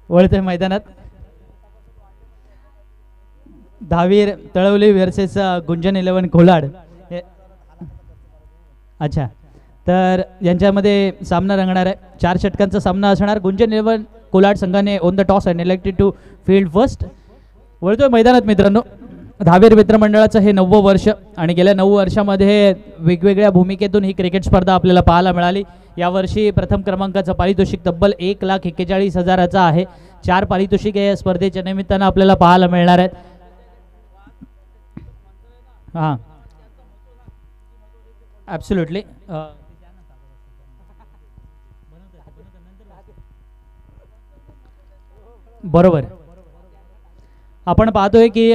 वळतोय मैदानात धावीर तळवली वर्सेस गुंजन 11 कोलाड. अच्छा, तर यांच्यामध्ये सामना रंगणार आहे. 4 षटकांचा सामना असणार. गुंजन 11 कोलाड संघाने on the toss and elected to field first. वळतोय मैदानात मित्रांनो. धावीर मित्रमंडळाचं हे 9वं वर्ष आणि गेल्या 9 वर्षामध्ये वेगवेगळ्या भूमिकेतून ही क्रिकेट स्पर्धा आपल्याला पाहायला मिळाली. यावर्षी प्रथम क्रमांकाचं पारितोषिक तब्बल 1,41,000 आहे. 4 पारितोषिके या स्पर्धेच्या निमित्तानं आपल्याला पाहायला मिळणार आहेत. हां, ॲब्सोल्युटली. बरोबर. आपण पाहतोय की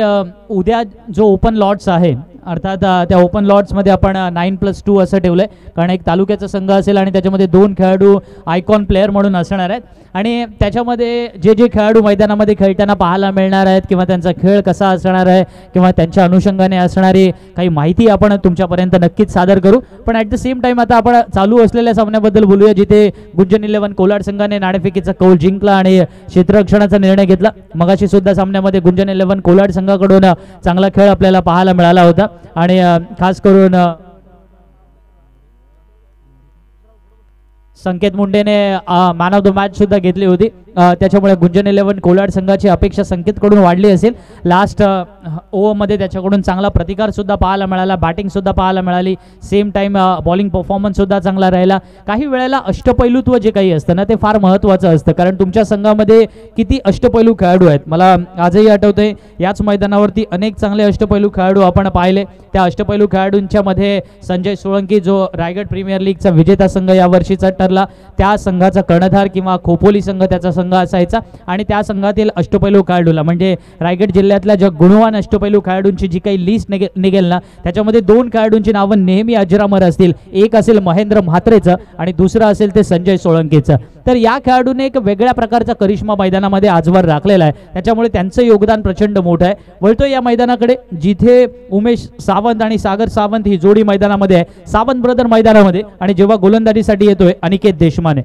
उद्या जो ओपन लॉट्स आहे अर्थात त्या ओपन लॉट्समध्ये आपण 9+2 असं ठेवलं आहे, कारण एक तालुक्याचा संघ असेल आणि त्याच्यामध्ये 2 खेळाडू आयकॉन प्लेअर म्हणून असणार आहेत. आणि त्याच्यामध्ये जे जे खेळाडू मैदानामध्ये खेळताना पाहायला मिळणार आहेत किंवा त्यांचा खेळ कसा असणार आहे किंवा त्यांच्या अनुषंगाने असणारी काही माहिती आपण तुमच्यापर्यंत नक्कीच सादर करू. पण ॲट द सेम टाईम आता आपण चालू असलेल्या सामन्याबद्दल बोलूया, जिथे गुंजन 11 कोलाड संघाने नाणेफेकीचा कौल जिंकला आणि क्षेत्ररक्षणाचा निर्णय घेतला. मगाशी सुद्धा सामन्यामध्ये गुंजन 11 कोलाड संघाकडून चांगला खेळ आपल्याला पाहायला मिळाला होता आणि खास करून संकेत मुंडेने मॅन ऑफ द मॅच सुद्धा घेतली होती. त्याच्यामुळे गुंजन 11 कोलाड संघाची अपेक्षा संकेतकडून वाढली असेल. लास्ट ओव्हरमध्ये त्याच्याकडून चांगला प्रतिकार सुद्धा पाहायला मिळाला, बॅटिंग सुद्धा पाहायला मिळाली. सेम टाईम बॉलिंग परफॉर्मन्स सुद्धा चांगला राहिला. काही वेळेला अष्टपैलुत्व जे काही असतं ना ते फार महत्त्वाचं असतं, कारण तुमच्या संघामध्ये किती अष्टपैलू खेळाडू आहेत. मला आजही आठवतंय याच मैदानावरती अनेक चांगले अष्टपैलू खेळाडू आपण पाहिले. त्या अष्टपैलू खेळाडूंच्या मध्ये संजय सोळंकी जो रायगड प्रीमियर लीगचा विजेता संघ यावर्षीचा ठरला, त्या संघाचा कर्णधार किंवा खोपोली संघ त्याचा संघ असायचा. आणि त्या संघातील अष्टपैलू खेळाडूला म्हणजे रायगड जिल्ह्यातल्या ज्या गुणवान अष्टपैलू खेळाडूंची जी काही लिस्ट निघेल ना त्याच्यामध्ये 2 खेळाडूंची नावं नेहमी अजरामर असतील. एक असेल महेंद्र म्हात्रेचं आणि दुसरं असेल ते संजय सोळंकीचं. तर या खेळाडूने एक वेगळ्या प्रकारचा करिश्मा मैदानामध्ये आजवर राखलेला आहे, त्याच्यामुळे त्यांचं योगदान प्रचंड मोठं आहे. वळतो या मैदानाकडे, जिथे उमेश सावंत आणि सागर सावंत ही जोडी मैदानामध्ये आहे. सावंत ब्रदर मैदानामध्ये आणि जेव्हा गोलंदाजीसाठी येतोय अनिकेत देशमाने.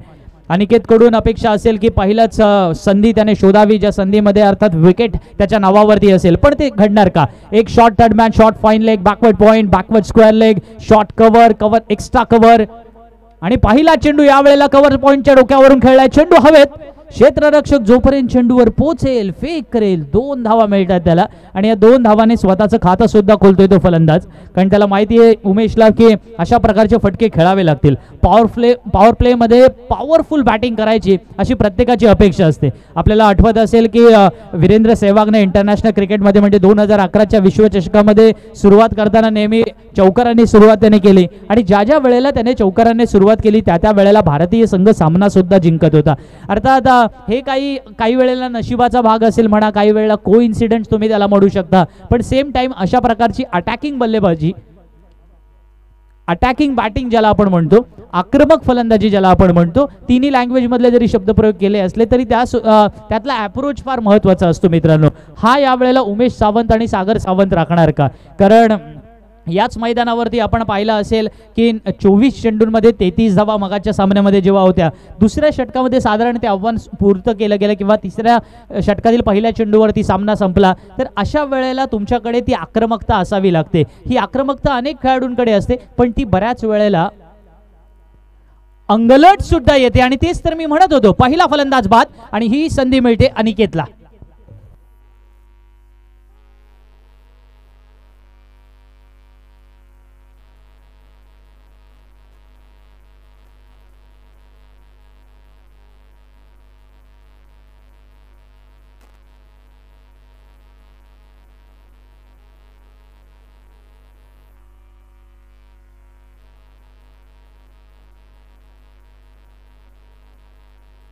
अनिकेतकडून अपेक्षा असेल की पहिलाच संधी त्याने शोधावी, ज्या संधीमध्ये अर्थात विकेट त्याच्या नावावरती असेल. पण ते घडणार का? एक short third man, short fine leg, backward point, backward square leg, short cover, cover extra cover आणि पहिला चेंडू यावेळेला कव्हर पॉइंटच्या डोक्यावरून खेळलाय. चेंडू हवेत. क्षेत्ररक्षक जोपर्यंत चेंडूवर पोहोचेल, फेक करेल, 2 धावा मिळतात त्याला आणि या 2 धावाने स्वतःचं खातं सुद्धा खोलतोय तो फलंदाज, कारण त्याला माहिती आहे उमेशला की अशा प्रकारचे फटके खेळावे लागतील. पॉवर प्लेमध्ये पॉवरफुल बॅटिंग करायची अशी प्रत्येकाची अपेक्षा असते. आपल्याला आठवत असेल की वीरेंद्र सेहवागने इंटरनॅशनल क्रिकेटमध्ये म्हणजे 2011च्या विश्वचषकामध्ये सुरुवात करताना नेहमी चौकारांनी सुरुवात त्याने केली आणि ज्या ज्या वेळेला त्याने चौकारांनी सुरुवात केली त्या वेळेला भारतीय संघ सामना सुद्धा जिंकत होता. अर्थात हे काही वेळेला नशिबाचा भाग असेल म्हणा, काही वेळेला कोइन्सिडेंट्स तुम्ही त्याला म्हणू शकता, पण सेम टाइम अशा प्रकारची अटॅकिंग बल्लेबाजी, अटॅकिंग बॅटिंग ज्याला आपण म्हणतो, आक्रमक फलंदाजी ज्याला आपण म्हणतो, तिन्ही लँग्वेज मधले जरी शब्दप्रयोग केले असले तरी त्यातला अप्रोच फार महत्त्वाचा असतो मित्रांनो. हा यावेळेला उमेश सावंत आणि सागर सावंत राखणार का? कारण याच मैदानावरती आपण पाहिलं असेल की 24 चेंडूंमध्ये 33 धावा मगाच्या सामन्यामध्ये जेव्हा होत्या, दुसऱ्या षटकामध्ये साधारण ते आव्हान पूर्ण केलं गेलं किंवा तिसऱ्या षटकातील पहिल्या चेंडूवरती सामना संपला. तर अशा वेळेला तुमच्याकडे ती आक्रमकता असावी लागते. ही आक्रमकता अनेक खेळाडूंकडे असते, पण ती बऱ्याच वेळेला अंगलट सुद्धा येते आणि तेच तर मी म्हणत होतो, पहिला फलंदाज बाद आणि ही संधी मिळते अनिकेतला.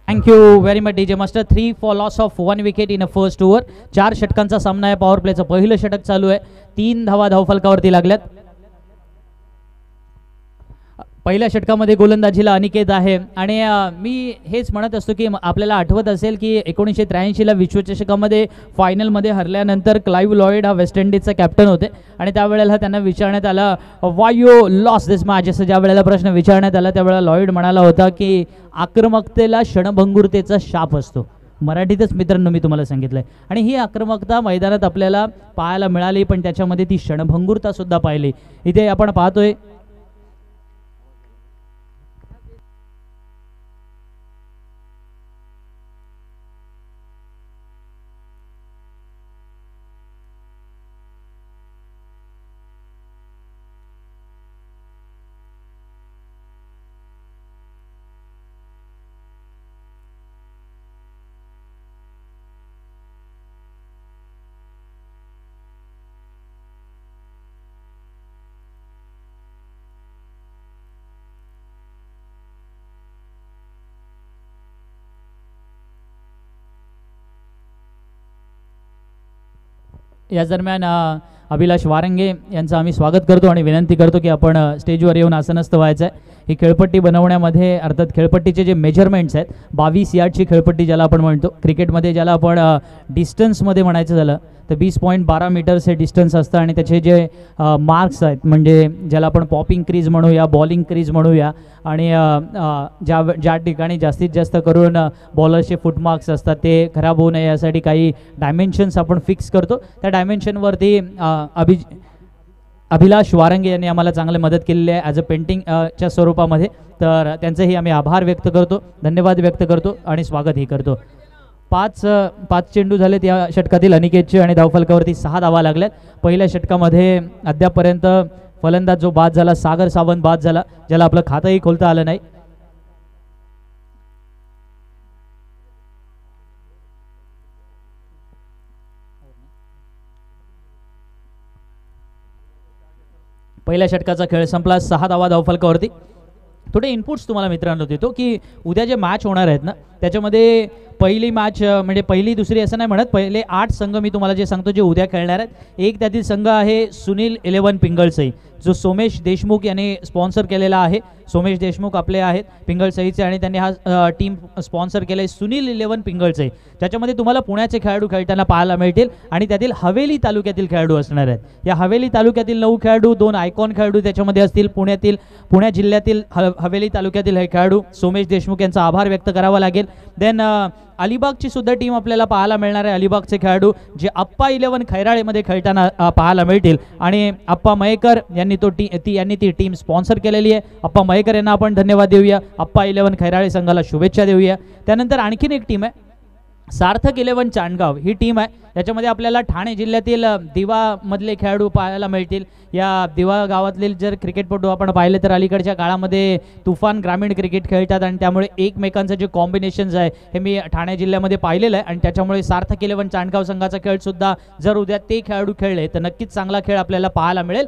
Thank you very much DJ master. 3 for loss of 1 wicket in a first over. 4 षटकांचा सामना आहे. पॉवर प्लेचं पहिलं षटक चालू आहे. 3 धावा धावफलकावरती लागल्यात. पहिल्या षटकामध्ये गोलंदाजीला अनिकेत आहे आणि मी हेच म्हणत असतो की आपल्याला आठवत असेल की 1983ला विश्वचषकामध्ये फायनलमध्ये हरल्यानंतर क्लाइव्ह लॉईड हा वेस्ट इंडिजचा कॅप्टन होते आणि त्यावेळेला त्यांना विचारण्यात आलं व्हाय यू लॉस दिस मॅच, असं ज्या वेळेला प्रश्न विचारण्यात आला त्यावेळेला लॉईड म्हणाला होता की आक्रमकतेला क्षणभंगुरतेचा शाप असतो. मराठीतच मित्रांनो मी तुम्हाला सांगितलं आहे. आणि ही आक्रमकता मैदानात आपल्याला पाहायला मिळाली, पण त्याच्यामध्ये ती क्षणभंगुरता सुद्धा पाहिली. इथे आपण पाहतोय याच दरम्यान अभिलाष वारंगे यांचं आम्ही स्वागत करतो आणि विनंती करतो की आपण स्टेजवर येऊन आसनस्थ व्हायचं आहे. ही खेळपट्टी बनवण्यामध्ये अर्थात खेळपट्टीचे जे मेजरमेंट्स आहेत 22 यार्डची खेळपट्टी ज्याला आपण म्हणतो, क्रिकेटमध्ये ज्याला आपण डिस्टन्समध्ये म्हणायचं झालं तर 20.12 मीटर्स हे डिस्टन्स असतं आणि त्याचे जे मार्क्स आहेत म्हणजे ज्याला आपण पॉपिंग क्रीज म्हणूया, बॉलिंग क्रीज म्हणूया आणि ज्या ठिकाणी जास्तीत जास्त करून बॉलरचे फुटमार्क्स असतात ते खराब होऊ नये यासाठी काही डायमेन्शन्स आपण फिक्स करतो. त्या डायमेन्शनवरती अभिलाष वारंगे यांनी आम्हाला चांगली मदत केलेली आहे ॲज अ पेंटिंगच्या स्वरूपामध्ये. तर त्यांचेही आम्ही आभार व्यक्त करतो, धन्यवाद व्यक्त करतो आणि स्वागतही करतो. पाच चेंडू झालेत या षटकातील अनिकेतचे आणि धावफलकावरती 6 धावा लागल्यात. पहिल्या षटकामध्ये अद्यापपर्यंत फलंदाज जो बाद झाला सागर सावंत बाद झाला, ज्याला आपलं खातंही खोलता आलं नाही. पहिल्या षटकाचा खेळ संपला, 6 धावा धावफलकावरती. थोडे इनपुट्स तुम्हाला मित्रांनो देतो की उद्या जे मॅच होणार आहेत ना त्याच्यामध्ये पहिली मॅच म्हणजे पहिली दुसरी असं नाही म्हणत, पहिले 8 संघ मी तुम्हाला जे सांगतो जे उद्या खेळणार आहेत. एक त्यातील संघ आहे सुनील 11 पिंगळसई, जो सोमेश देशमुख यांनी स्पॉन्सर केलेला आहे. सोमेश देशमुख आपले आहेत पिंगळसईचे आणि त्यांनी हा टीम स्पॉन्सर केलं आहे सुनील 11 पिंगळसई, ज्याच्यामध्ये तुम्हाला पुण्याचे खेळाडू खेळताना पाहायला मिळतील आणि त्यातील हवेली तालुक्यातील खेळाडू असणार आहेत. या हवेली तालुक्यातील 9 खेळाडू, 2 आयकॉन खेळाडू त्याच्यामध्ये असतील. पुणे जिल्ह्यातील हवेली तालुक्यातील हे खेळाडू सोमेश देशमुख यांचा आभार व्यक्त करावा लागेल. देन अलिबागची सुद्धा टीम आपल्याला पाहायला मिळणार आहे. अलिबागचे खेळाडू जे अप्पा 11 खैराळेमध्ये खेळताना पाहायला मिळतील आणि अप्पा मयेकर यांनी ती टीम स्पॉन्सर केलेली आहे. अप्पा मयेकर यांना आपण धन्यवाद देऊया. अप्पा 11 खैराळे संघाला शुभेच्छा देऊया. त्यानंतर आणखीन एक टीम आहे सार्थक 11 चांडगाव, ही टीम आहे. याच्यामध्ये आपल्याला ठाणे जिल्ह्यातील दिवामधले खेळाडू पाहायला मिळतील. या दिवा गावातले जर क्रिकेटपटू आपण पाहिले तर अलीकडच्या काळामध्ये तुफान ग्रामीण क्रिकेट खेळतात आणि त्यामुळे एकमेकांचं जे कॉम्बिनेशन्स आहे हे मी ठाणे जिल्ह्यामध्ये पाहिलेलं आहे आणि त्याच्यामुळे सार्थक 11 चांडगाव संघाचा खेळसुद्धा जर उद्या ते खेळाडू खेळले तर नक्कीच चांगला खेळ आपल्याला पाहायला मिळेल.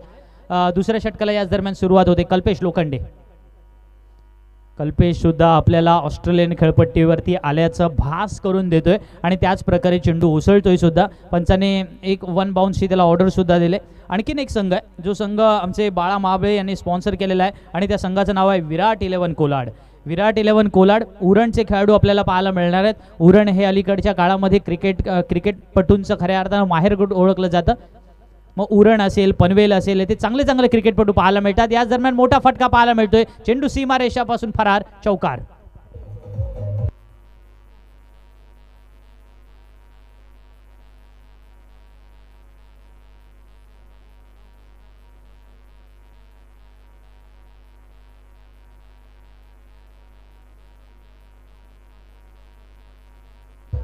दुसऱ्या षटकाला याच दरम्यान सुरुवात होते. कल्पेश लोखंडे, कल्पेश सुद्धा आपल्याला ऑस्ट्रेलियन खेळपट्टीवरती आल्याचं भास करून देतोय आणि त्याच प्रकारे चेंडू उसळतोय सुद्धा. पंचाने एक 1 बाउन्सची त्याला ऑर्डर सुद्धा दिले. आणखीन एक संघ आहे जो संघ आमचे बाळा महाबळे यांनी स्पॉन्सर केलेला आहे आणि त्या संघाचं नाव आहे विराट 11 कोलाड. विराट 11 कोलाड उरणचे खेळाडू आपल्याला पाहायला मिळणार आहेत. उरण हे अलीकडच्या काळामध्ये क्रिकेटपटूंचं खऱ्या अर्थानं माहेरगड ओळखलं जातं. मग उरण असेल, पनवेल असेल, ते चांगले चांगले क्रिकेटपटू पाहायला मिळतात. याच दरम्यान मोठा फटका पाहायला मिळतोय. चेंडू सीमारेषापासून फरार, चौकार.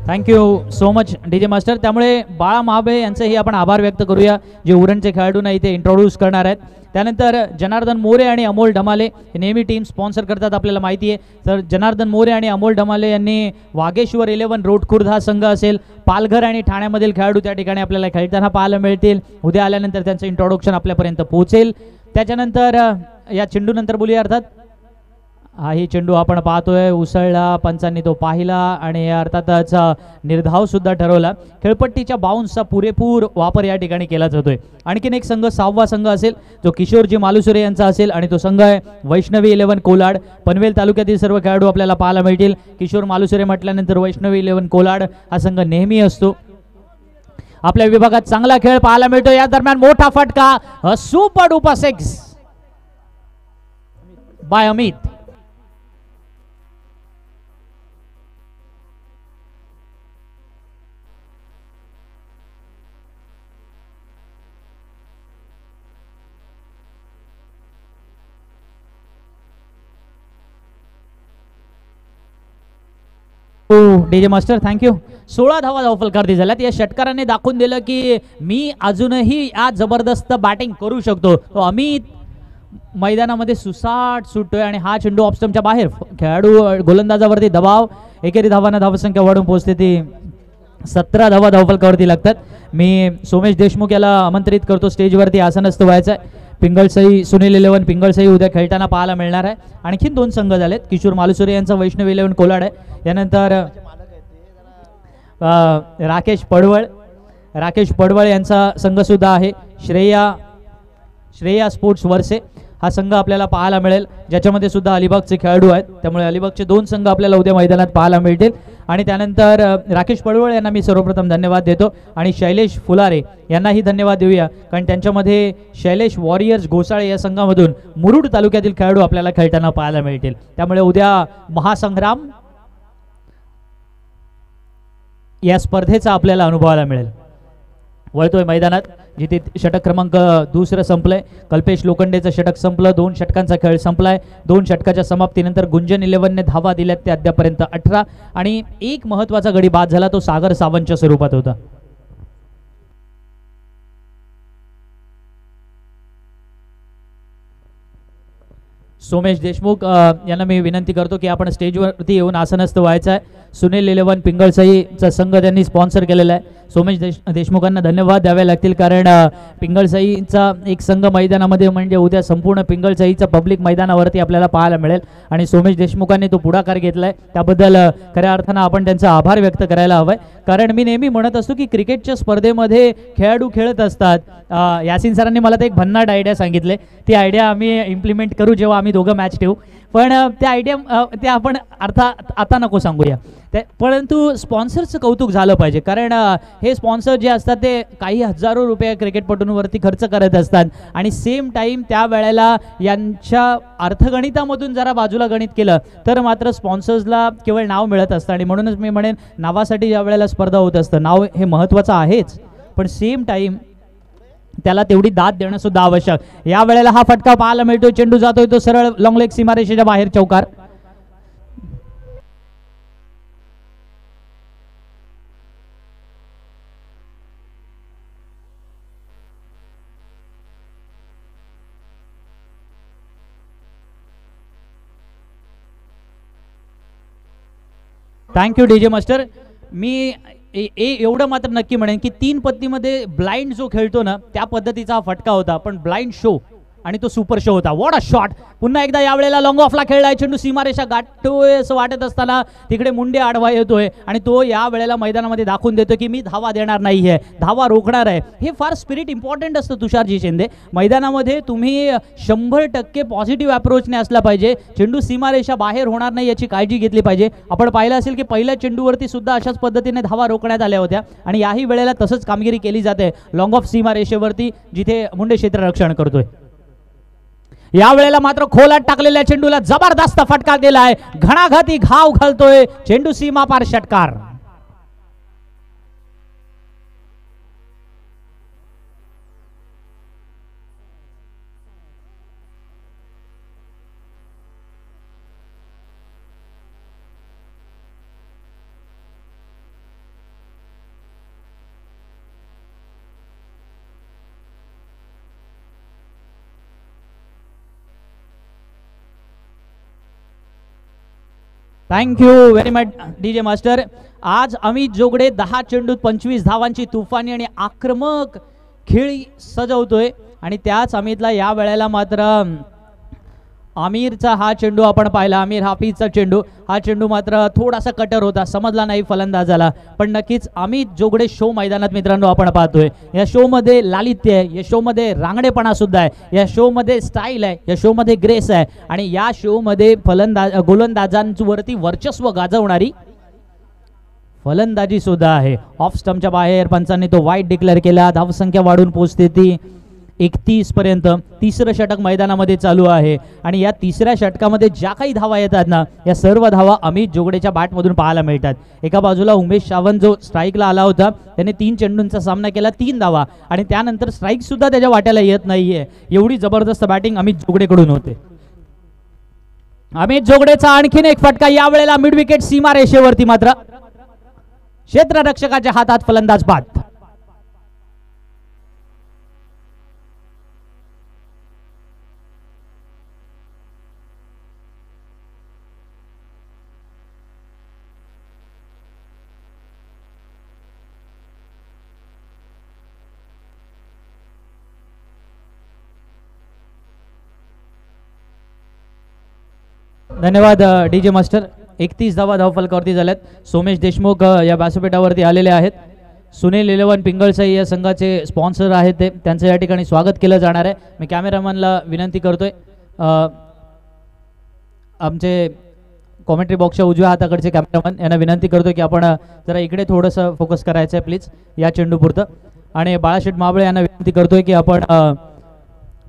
Thank you so much DJ master. त्यामुळे बाळा महाबळे यांचेही आपण आभार व्यक्त करूया जे उरणचे खेळाडूंना इथे इंट्रोड्यूस करणार आहेत. त्यानंतर जनार्दन मोरे आणि अमोल ढमाले हे नेहमी टीम स्पॉन्सर करतात आपल्याला माहिती आहे. तर जनार्दन मोरे आणि अमोल ढमाले यांनी वागेश्वर 11 रोडखुर्द हा संघ असेल, पालघर आणि ठाण्यामधील खेळाडू त्या ठिकाणी आपल्याला खेळताना पाहायला मिळतील. उद्या आल्यानंतर त्यांचं इंट्रोडक्शन आपल्यापर्यंत पोहोचेल. त्याच्यानंतर या चेंडूनंतर बोलूया अर्थात हाही चेंडू आपण पाहतोय उसळला, पंचांनी तो पाहिला आणि अर्थातच निर्धाव सुद्धा ठरवला. खेळपट्टीच्या बाउन्सचा पुरेपूर वापर या ठिकाणी केला जातोय. आणखीन एक संघ 6वा संघ असेल जो किशोरजी मालुसरे यांचा असेल आणि तो संघ आहे वैष्णवी 11 कोलाड. पनवेल तालुक्यातील सर्व खेळाडू आपल्याला पाहायला मिळतील. किशोर मालुसरे म्हटल्यानंतर वैष्णवी 11 कोलाड हा संघ नेहमी असतो. आपल्या विभागात चांगला खेळ पाहायला मिळतो. या दरम्यान मोठा फटका, super duper 6 by Amit. DJ master thank you. 16 धावा धावफलकावरती झाल्यात. या षटकाराने दाखवून दिलं की मी अजूनही या जबरदस्त बॅटिंग करू शकतो. तो अमित मैदानामध्ये सुसाट सुटतोय आणि हा चेंडू ऑफस्टमच्या बाहेर. खेळाडू गोलंदाजावरती दबाव. एकेरी धावांना धावसंख्या वाढून पोहोचते ती 17 धावा धावफलकावरती लागतात. मी सोमेश देशमुख याला आमंत्रित करतो स्टेजवरती आसनस्थ व्हायचं आहे. पिंगळसई सुनील 11 पिंगळसई उद्या खेळताना पाहायला मिळणार आहे. आणखीन 2 संघ झालेत. किशोर मालुसरे यांचा वैष्णव 11 कोलाड आहे. यानंतर राकेश पडवळ यांचा संघ सुद्धा आहे. श्रेया स्पोर्ट्स वर्से हा संघ आपल्याला पाहायला मिळेल, ज्याच्यामध्ये सुद्धा अलिबागचे खेळाडू आहेत. त्यामुळे अलिबागचे 2 संघ आपल्याला उद्या मैदानात पाहायला मिळतील. आणि त्यानंतर राकेश पडवळ यांना मी सर्वप्रथम धन्यवाद देतो आणि शैलेश फुलारे यांनाही धन्यवाद देऊया, कारण त्यांच्यामध्ये शैलेश वॉरियर्स घोसाळे या संघामधून मुरुड तालुक्यातील खेळाडू आपल्याला खेळताना पाहायला मिळतील. त्यामुळे उद्या महासंग्राम या स्पर्धेचा आपल्याला अनुभवायला मिळेल. वळतोय मैदानात जिथे षटक क्रमांक 2 संपलंय. कल्पेश लोखंडेचं षटक संपलं. 2 षटकांचा खेळ संपलाय. 2 षटकाच्या समाप्तीनंतर गुंजन 11ने धावा दिल्यात ते अद्यापर्यंत 18 आणि एक महत्वाचा गडी बाद झाला, तो सागर सावंतच्या स्वरूपात होता. सोमेश देशमुख यांना मी विनंती करतो की आपण स्टेजवरती येऊन आसनस्थ व्हायचं आहे. सुनील 11 पिंगळसईचा संघ त्यांनी स्पॉन्सर केलेला आहे. सोमेश देशमुखांना धन्यवाद द्यावे लागतील, कारण पिंगळसईचा एक संघ मैदानामध्ये म्हणजे उद्या संपूर्ण पिंगळसईचा पब्लिक मैदानावरती आपल्याला पाहायला मिळेल आणि सोमेश देशमुखांनी तो पुढाकार घेतलाय. त्याबद्दल खऱ्या अर्थानं आपण त्यांचा आभार व्यक्त करायला हवाय. कारण मी नेहमी म्हणत असतो की क्रिकेटच्या स्पर्धेमध्ये खेळाडू खेळत असतात. यासिन सरांनी मला ते एक भन्नाट आयडिया सांगितले. ती आयडिया आम्ही इम्प्लिमेंट करू जेव्हा आम्ही दोघं मॅच ठेवू. पण त्या आयडिया ते आपण अर्थात आता नको सांगूया. परंतु स्पॉन्सरचं कौतुक झालं पाहिजे, कारण हे स्पॉन्सर जे असतात ते काही हजारो रुपये क्रिकेटपटूंवरती खर्च करत असतात आणि सेम टाईम त्या वेळेला यांच्या अर्थगणितामधून जरा बाजूला गणित केलं तर मात्र स्पॉन्सर्सला केवळ नाव मिळत असतं. आणि म्हणूनच मी म्हणेन नावासाठी ज्या वेळेला स्पर्धा होत असतं नाव हे महत्त्वाचं आहेच, पण सेम टाईम त्याला तेवढी दाद देणं सुद्धा आवश्यक. या वेळेला हा फटका पाहायला मिळतोय. चेंडू जातोय तो सरळ लॉंग लेग सीमारेषेच्या बाहेर. चौकार. Thank you DJ master. मी एवढं मात्र नक्की म्हणेन की 3 पत्तीमध्ये ब्लाइंड जो खेळतो ना त्या पद्धतीचा हा फटका होता, पण ब्लाइंड शो आणि तो सुपर शो होता. What a shot. पुन्हा एकदा यावेळेला लॉंग ऑफला खेळलाय. चेंडू सीमारेषा गाठतोय असं वाटत असताना तिकडे मुंडे आडवा येतोय आणि तो या वेळेला मैदानामध्ये दाखवून देतो की मी धावा देणार नाहीये, धावा रोखणार आहे. हे फार स्पिरिट इम्पॉर्टंट असतं तुषारजी शिंदे. मैदानामध्ये तुम्ही 100% पॉझिटिव्ह अप्रोचने असला पाहिजे. चेंडू सीमारेषा बाहेर होणार नाही याची काळजी घेतली पाहिजे. आपण पाहिलं असेल की पहिल्या चेंडूवरती सुद्धा अशाच पद्धतीने धावा रोखण्यात आल्या होत्या आणि याही वेळेला तसंच कामगिरी केली जाते लॉंग ऑफ सीमारेषेवरती जिथे मुंडे क्षेत्ररक्षण करतोय. या वेळेला मात्र खोलात टाकलेल्या चेंडूला जबरदस्त फटका दिलाय. घणाघाती घाव घालतोय चेंडू सीमा पार. षटकार. Thank you very much DJ master. आज अमित जोगडे 10 चेंडूत 25 धावांची तुफानी आणि आक्रमक खेळी सजवतोय आणि त्याच अमितला या वेळेला मात्र आमिरचा हा चेंडू आपण पाहिला. आमिर हाफिजचा चेंडू. हा चेंडू मात्र थोडासा कटर होता, समजला नाही फलंदाजाला. पण नक्कीच अमित जोगडे शो मैदानात मित्रांनो आपण पाहतोय. या शो मध्ये लालित्य आहे, या शो मध्ये रांगडेपणा सुद्धा आहे, या शो मध्ये स्टाईल आहे, या शो मध्ये ग्रेस आहे आणि या शो मध्ये गोलंदाजांवरती वर्चस्व गाजवणारी फलंदाजी सुद्धा आहे. ऑफ स्टंपच्या बाहेर पंचांनी तो वाईट डिक्लेअर केला. धावसंख्या वाढून पोहोचते ती 31 पर्यंत. 3रं षटक मैदानामध्ये चालू आहे आणि या 3ऱ्या षटकामध्ये ज्या काही धावा येतात ना या सर्व धावा अमित जोगडेच्या बॅटमधून पाहायला मिळतात. एका बाजूला उमेश सावंत जो स्ट्राईकला आला होता त्याने 3 चेंडूंचा सामना केला, 3 धावा आणि त्यानंतर स्ट्राईक सुद्धा त्याच्या वाट्याला येत नाहीये. एवढी जबरदस्त बॅटिंग अमित जोगडेकडून होते. अमित जोगडेचा आणखीन एक फटका, यावेळेला मिड विकेट सीमा रेषेवरती, मात्र क्षेत्ररक्षकाच्या हातात फलंदाज बाद. धन्यवाद डीजे मास्टर. 31 धावा धावफलकावरती झाल्यात. सोमेश देशमुख या व्यासपीठावरती आलेले आहेत. सुनील 11 पिंगळसाई या संघाचे स्पॉन्सर आहेत, ते त्यांचं या ठिकाणी स्वागत केलं जाणार आहे. मी कॅमेरामॅनला विनंती करतोय, आमचे कॉमेंट्री बॉक्सच्या उजव्या हाताकडचे कॅमेरामॅन यांना विनंती करतोय की आपण जरा इकडे थोडंसं फोकस करायचं आहे प्लीज या चेंडूपुरतं. आणि बाळाशेठ माबळे यांना विनंती करतोय की आपण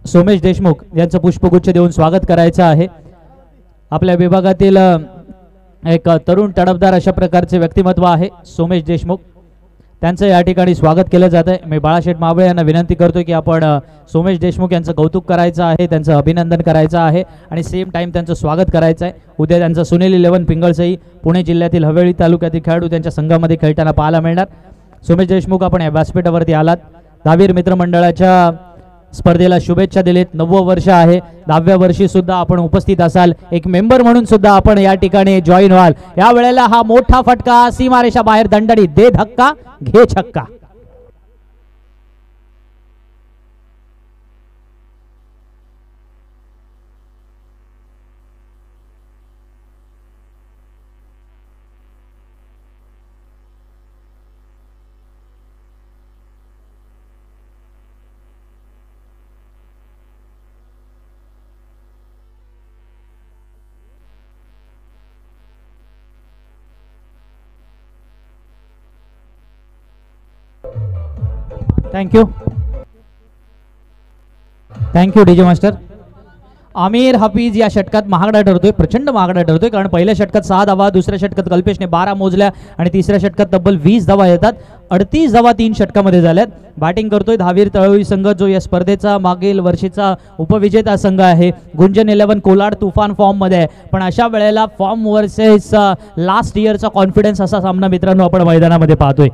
सोमेश देशमुख यांचं पुष्पगुच्छ देऊन स्वागत करायचं आहे. आपल्या विभागातील एक तरुण तडफदार अशा प्रकारचे व्यक्तिमत्व आहे सोमेश देशमुख, त्यांचं या ठिकाणी स्वागत केलं जात आहे. मी बाळाशेठ माबळे यांना विनंती करतोय की आपण सोमेश देशमुख यांचं कौतुक करायचं आहे, त्यांचं अभिनंदन करायचं आहे आणि सेम टाइम त्यांचं स्वागत करायचं आहे. उद्या त्यांचं सुनील 11 पिंगळसई पुणे जिल्ह्यातील हवेली तालुक्यातील खेळाडू त्यांच्या संघामध्ये खेळताना पाहायला मिळणार. सोमेश देशमुख, आपण या व्यासपीठावरती आलात. दहावीर मित्रमंडळाच्या स्पर्धेला शुभेच्छा दिलेत. 90 वर्ष आहे, 10व्या वर्षी सुद्धा आपण उपस्थित असाल, एक मेंबर म्हणून सुद्धा आपण या ठिकाणी जॉईन व्हाल. या वेळेला हा मोठा फटका, सीमारेषा बाहेर, दंडडी, दे धक्का घे छक्का. Thank you DJ master. Aamir Hafeez या षटकात महागडा ठरतोय, प्रचंड महागडा ठरतोय, कारण पहिल्या षटकात 6 धावा, दुसऱ्या षटकात कल्पेशने 12 मोजल्या आणि तिसऱ्या षटकात तब्बल 20 धावा येतात. 38 धावा 3 षटकामध्ये झाल्यात. बॅटिंग करतोय दहावीर तळोळी संघ, जो या स्पर्धेचा मागील वर्षीचा उपविजेता संघ आहे. गुंजन 11 कोलाड तुफान फॉर्म मध्ये आहे, पण अशा वेळेला फॉर्म वर्सेस लास्ट इयरचा कॉन्फिडन्स असा सामना मित्रांनो आपण मैदानामध्ये पाहतोय.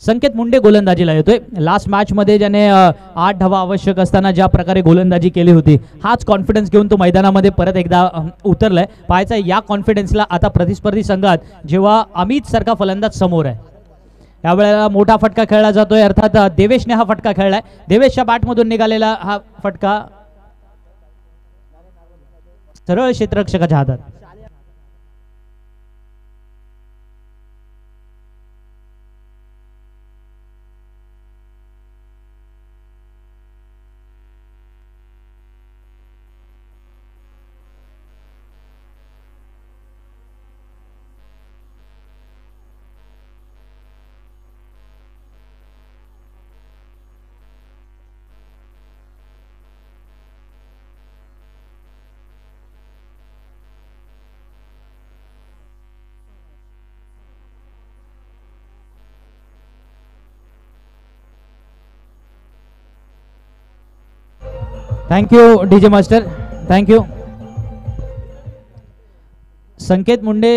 संकेत मुंडे गोलंदाजीला येतोय. लास्ट मॅच मध्ये ज्याने 8 धावा आवश्यक असताना ज्या प्रकारे गोलंदाजी केली होती, हाच कॉन्फिडन्स घेऊन तो मैदानामध्ये परत एकदा उतरलाय. पाहायचा या कॉन्फिडन्सला आता प्रतिस्पर्धी संघात जेव्हा अमित सारखा फलंदाज समोर आहे. यावेळेला मोठा फटका खेळला जातोय, अर्थात देवेशने हा फटका खेळलाय. देवेशच्या बॅटमधून निघालेला हा फटका सरळ क्षेत्ररक्षकाच्या हातात. Thank you DJ master, thank you. Sanket Munde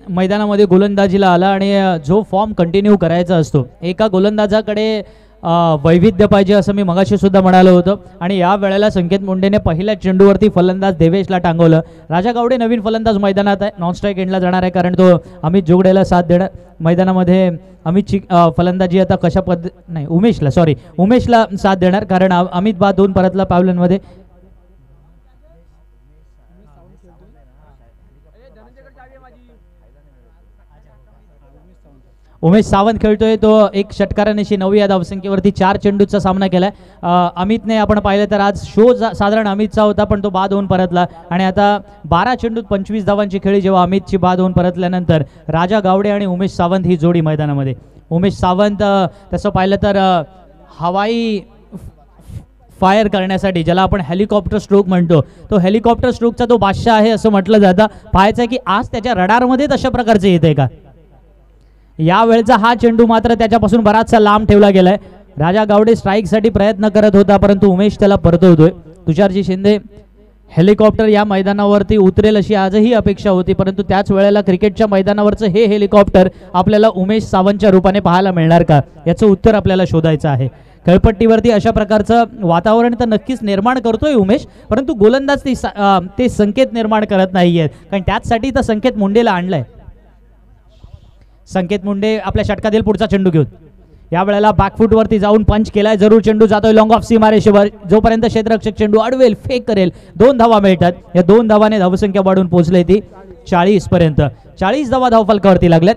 मैदानामध्ये गोलंदाजीला आला आणि जो फॉर्म कंटिन्यू करायचा असतो, एका गोलंदाजाकडे वैविध्य पाहिजे असं मी मगाशी सुद्धा म्हणालो होतो. आणि या वेळेला संकेत मुंडेने पहिल्या चेंडूवरती फलंदाज देवेशला टांगवलं. राजा गावडे नवीन फलंदाज मैदानात आहे, नॉन स्ट्राईक एंडला जाणार आहे, कारण तो अमित जोगडेला साथ देणार. मैदानामध्ये अमितची फलंदाजी आता कशा नाही उमेशला साथ देणार, कारण अमित बाद होऊन परतला पावलांमध्ये. उमेश सावंत खेळतोय, तो एक षटकारानिशी 9 या धावसंख्येवरती 4 चेंडूचा सामना केलाय. अमितने आपण पाहिलं तर आज शो साधारण अमितचा होता, पण तो बाद होऊन परतला. आणि आता 12 चेंडूत 25 धावांची खेळी जेव्हा अमितची बाद होऊन परतल्यानंतर राजा गावडे आणि उमेश सावंत ही जोडी मैदानामध्ये. उमेश सावंत तसं पाहिलं तर हवाई फायर करण्यासाठी, ज्याला आपण हेलिकॉप्टर स्ट्रोक म्हणतो, तो हेलिकॉप्टर स्ट्रोकचा तो बादशाह आहे असं म्हटलं जातं. पाहायचं की आज त्याच्या रडारमध्ये तशा प्रकारचे येते का. या वेळचा हा चेंडू मात्र त्याच्यापासून बराचसा लांब ठेवला गेलाय. राजा गावडे स्ट्राईकसाठी प्रयत्न करत होता, परंतु उमेश त्याला परतवतोय. तुषारजी शिंदे हेलिकॉप्टर या मैदानावरती उतरेल अशी आजही अपेक्षा होती, परंतु त्याच वेळेला क्रिकेटच्या मैदानावरचं हे हेलिकॉप्टर आपल्याला उमेश सावंतच्या रूपाने पाहायला मिळणार का, याचं उत्तर आपल्याला शोधायचं आहे. खेळपट्टीवरती अशा प्रकारचं वातावरण तर नक्कीच निर्माण करतोय उमेश, परंतु गोलंदाज ते संकेत निर्माण करत नाहीयेत, कारण त्याचसाठी तर संकेत मुंडेला आणलंय. संकेत मुंडे आपल्या षटकातील पुढचा चेंडू घेऊन या वेळेला बॅकफुटवरती जाऊन पंच केलाय. जरूर चेंडू जातोय लॉंग ऑफ सीमारेषेवर, जोपर्यंत क्षेत्ररक्षक चेंडू अडवेल फेक करेल 2 धावा मिळतात. या 2 धावाने धावसंख्या वाढून पोहोचले ती 40 पर्यंत. 40 धावा धावफलकावरती लागल्यात.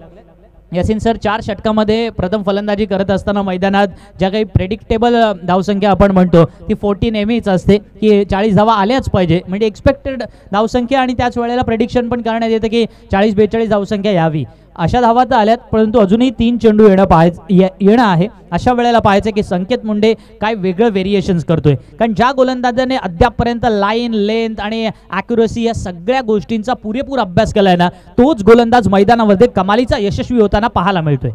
यासिन सर 4 षटकामध्ये प्रथम फलंदाजी करत असताना मैदानात ज्या काही प्रेडिक्टेबल धावसंख्या आपण म्हणतो ती 40 नेहमीच असते, की 40 धावा आल्याच पाहिजे, म्हणजे एक्सपेक्टेड धावसंख्या, आणि त्याच वेळेला प्रेडिक्शन पण करण्यात येतं की 40-42 धावसंख्या यावी. अशा धावा तर आल्यात, परंतु अजूनही 3 चेंडू येणं आहे. अशा वेळेला पाहायचं की संकेत मुंडे काय वेगळं व्हेरिएशन्स करतोय, कारण ज्या गोलंदाजाने अद्यापपर्यंत लाईन, लेंथ आणि ॲक्युरसी या सगळ्या गोष्टींचा पुरेपूर अभ्यास केलाय ना, तोच गोलंदाज मैदानामध्ये कमालीचा यशस्वी होताना पाहायला मिळतोय.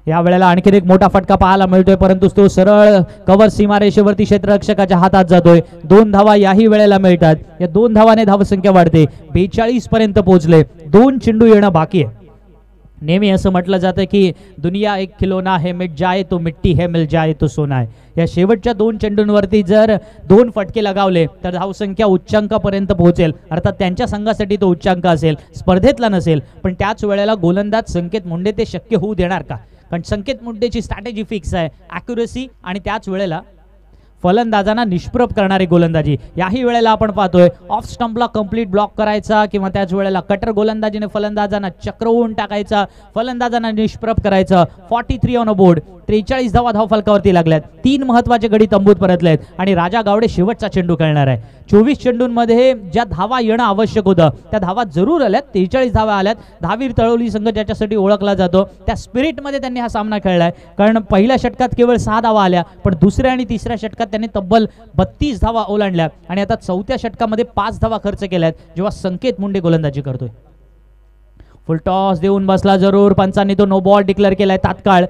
या वेळेला आणखीन एक मोठा फटका पाहायला मिळतोय, परंतु तो सरळ कव्हर सीमारेषेवरती क्षेत्ररक्षकाच्या हातात जातोय. 2 धावा याही वेळेला मिळतात. या 2 धावाने धावसंख्या वाढते, 42 पर्यंत पोहोचले. 2 चेंडू येणं बाकी आहे. नेहमी असं म्हटलं जातं की दुनिया एक खिलोना है, मिट जाए तो मिट्टी है, मिल जाए तो सोना है. या शेवटच्या 2 चेंडूंवरती जर 2 फटके लगावले तर धावसंख्या उच्चांकापर्यंत पोहोचेल. अर्थात त्यांच्या संघासाठी तो उच्चांक असेल, स्पर्धेतला नसेल, पण त्याच वेळेला गोलंदाज संकेत मुंडे ते शक्य होऊ देणार का, कारण संकेत मुंडेची स्ट्रॅटेजी फिक्स आहे, ॲक्युरसी आणि त्याच वेळेला फलंदाजांना निष्प्रभ करणारी गोलंदाजी. याही वेळेला आपण पाहतोय ऑफ स्टंपला कंप्लीट ब्लॉक करायचा, किंवा त्याच वेळेला कटर गोलंदाजीने फलंदाजांना चक्रवून टाकायचा, फलंदाजांना निष्प्रभ करायचं. 43 ऑन अ बोर्ड. 43 धावा धावफलकावरती लागल्यात. 3 महत्त्वाचे गडी तंबूत परतलेत आणि राजा गावडे शेवटचा चेंडू खेळणार आहे. 24 चेंडूंमध्ये ज्या धावा येणं आवश्यक होतं त्या धावा जरूर आल्यात. 43 धावा आल्यात. दहावीर तळवली संघ ज्याच्यासाठी ओळखला जातो त्या स्पिरिटमध्ये त्यांनी हा सामना खेळलाय, कारण पहिल्या षटकात केवळ 6 धावा आल्या, पण दुसऱ्या आणि तिसऱ्या षटकात त्यांनी तब्बल 32 धावा ओलांडल्या आणि आता 4थ्या षटकामध्ये 5 धावा खर्च केल्यात, जेव्हा संकेत मुंडे गोलंदाजी करतोय. फुल टॉस देऊन बसला जरूर, पंचांनी तो नो बॉल डिक्लेअर केलाय तात्काळ.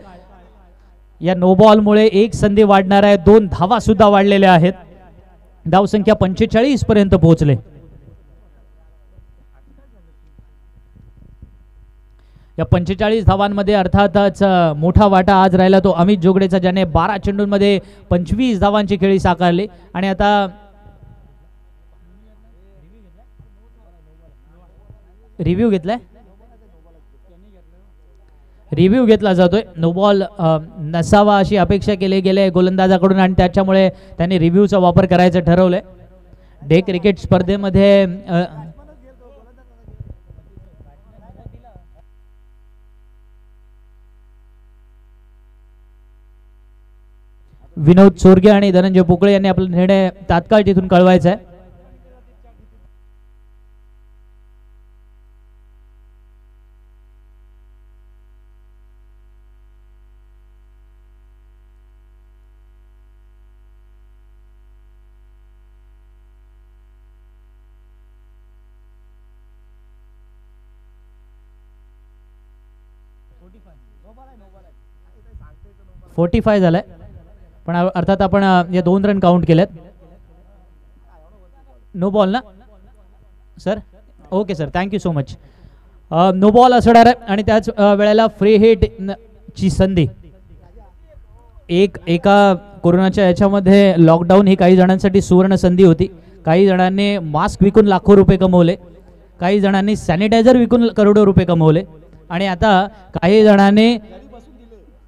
या नो बॉलमुळे एक संधी वाढणार आहे. 2 धावा सुद्धा वाढलेल्या आहेत. धावसंख्या 45 पर्यंत पोहोचले. या 45 धावांमध्ये अर्थातच मोठा वाटा आज राहिला तो अमित जोगडेचा, ज्याने 12 चेंडूंमध्ये 25 धावांची खेळी साकारली. आणि आता रिव्ह्यू घेतला जातोय. नो बॉल नसावा अशी अपेक्षा केली गेली गोलंदाजाकडून आणि त्याच्यामुळे त्यांनी रिव्ह्यूचा वापर करायचं ठरवलंय. डे क्रिकेट स्पर्धेमध्ये विनोद चोरगे आणि धनंजय पोकळे यांनी आपला निर्णय तात्काळ तिथून कळवायचा आहे. $45 झालाय, पण अर्थात आपण या 2 रन काउंट केलेत. नो बॉल ना sir? Okay sir, thank you so much. No ball असणार आहे आणि त्याच वेळेला फ्री हिट ची संधी. एका कोरोनाच्या याच्यामध्ये लॉकडाऊन ही काही जणांसाठी सुवर्ण संधी होती. काही जणांनी मास्क विकून लाखो रुपये कमवले, काही जणांनी सॅनिटायझर विकून करोडो रुपये कमवले, आणि आता काही जणांनी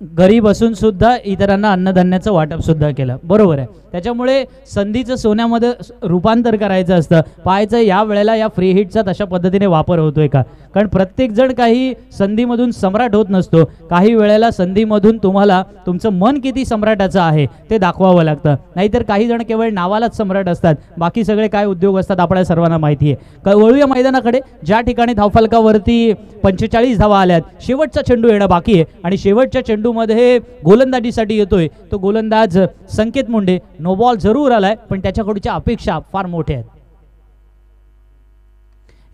घरी बसून सुद्धा इतरांना अन्नधान्याचं वाटप सुद्धा केलं. बरोबर आहे. त्याच्यामुळे संधीचं सोन्यामध्ये रूपांतर करायचं असतं. पाहायचं या वेळेला या फ्री हिटचा तशा पद्धतीने वापर होतोय का, कारण प्रत्येक जण काही संधीमधून सम्राट होत नसतो. काही वेळेला संधीमधून तुम्हाला तुमचं मन किती सम्राटाचं आहे ते दाखवावं लागतं. नाहीतर काही जण केवळ नावालाच सम्राट असतात, बाकी सगळे काय उद्योग असतात आपल्याला सर्वांना माहिती आहे. वळूया मैदानाकडे, ज्या ठिकाणी धावफलकावरती 45 धावा आल्यात. शेवटचा चेंडू येणं बाकी आहे आणि शेवटच्या चेंडूमध्ये गोलंदाजीसाठी येतोय तो गोलंदाज संकेत मुंडे. नो बॉल जरूर आलाय, पण त्याच्याकडच्या अपेक्षा फार मोठ्या आहेत.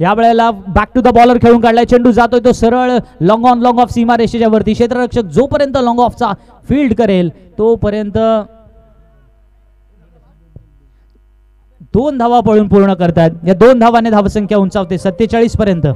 या वेळेला बॅक टू द बॉलर खेळून काढलाय, चेंडू जातोय तो सरळ लॉंग ऑन लॉंग ऑफ सीमा रेषेच्या वरती. क्षेत्ररक्षक जोपर्यंत लॉंग ऑफचा फील्ड करेल तोपर्यंत 2 धावा पळून पूर्ण करतात. या 2 धावाने धावसंख्या उंचावते 47 पर्यंत.